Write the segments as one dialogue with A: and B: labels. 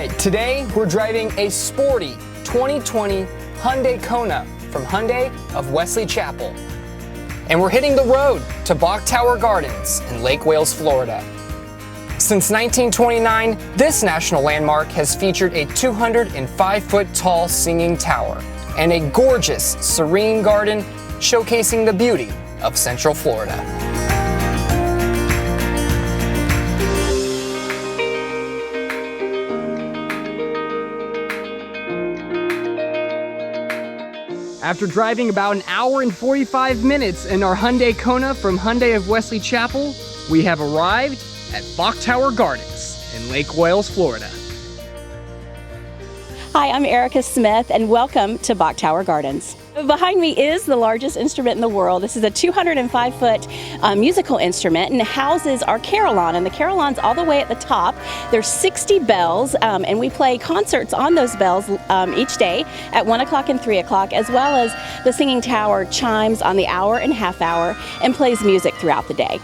A: right, today we're driving a sporty 2020 Hyundai Kona from Hyundai of Wesley Chapel. And we're hitting the road to Bok Tower Gardens in Lake Wales, Florida. Since 1929, this national landmark has featured a 205-foot tall singing tower and a gorgeous, serene garden showcasing the beauty of Central Florida. After driving about an hour and 45 minutes in our Hyundai Kona from Hyundai of Wesley Chapel, we have arrived at Bok Tower Gardens in Lake Wales, Florida.
B: Hi, I'm Erica Smith and welcome to Bok Tower Gardens. Behind me is the largest instrument in the world. This is a 205-foot musical instrument and houses our carillon, and the carillon's all the way at the top. There's 60 bells and we play concerts on those bells each day at 1 o'clock and 3 o'clock, as well as the singing tower chimes on the hour and half hour and plays music throughout the day.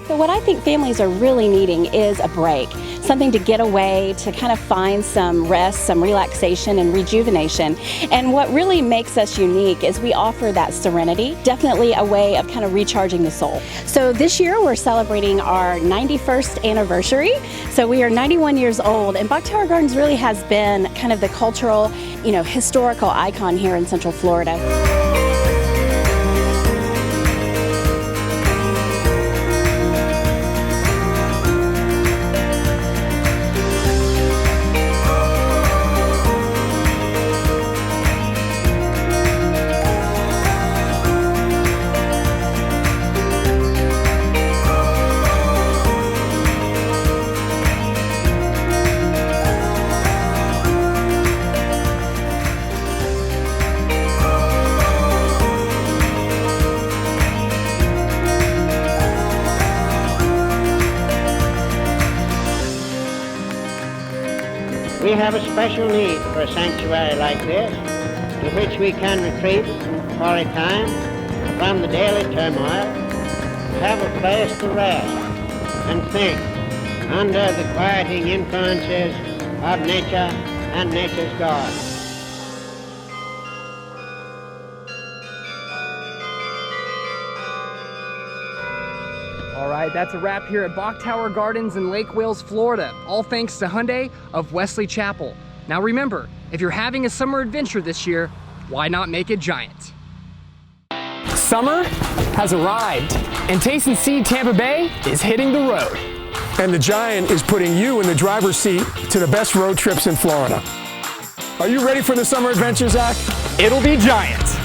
B: So what I think families are really needing is a break, something to get away, to kind of find some rest, some relaxation and rejuvenation. And what really makes us unique is we offer that serenity, definitely a way of kind of recharging the soul. So this year we're celebrating our 91st anniversary. So we are 91 years old, and Bok Tower Gardens really has been kind of the cultural, historical icon here in Central Florida.
C: We have a special need for a sanctuary like this, to which we can retreat for a time from the daily turmoil, have a place to rest and think under the quieting influences of nature and nature's God.
A: All right, that's a wrap here at Bok Tower Gardens in Lake Wales, Florida. All thanks to Hyundai of Wesley Chapel. Now remember, if you're having a summer adventure this year, why not make it giant? Summer has arrived, and Taste and See Tampa Bay is hitting the road.
D: And the Giant is putting you in the driver's seat to the best road trips in Florida. Are you ready for the summer adventure, Zach?
A: It'll be giant.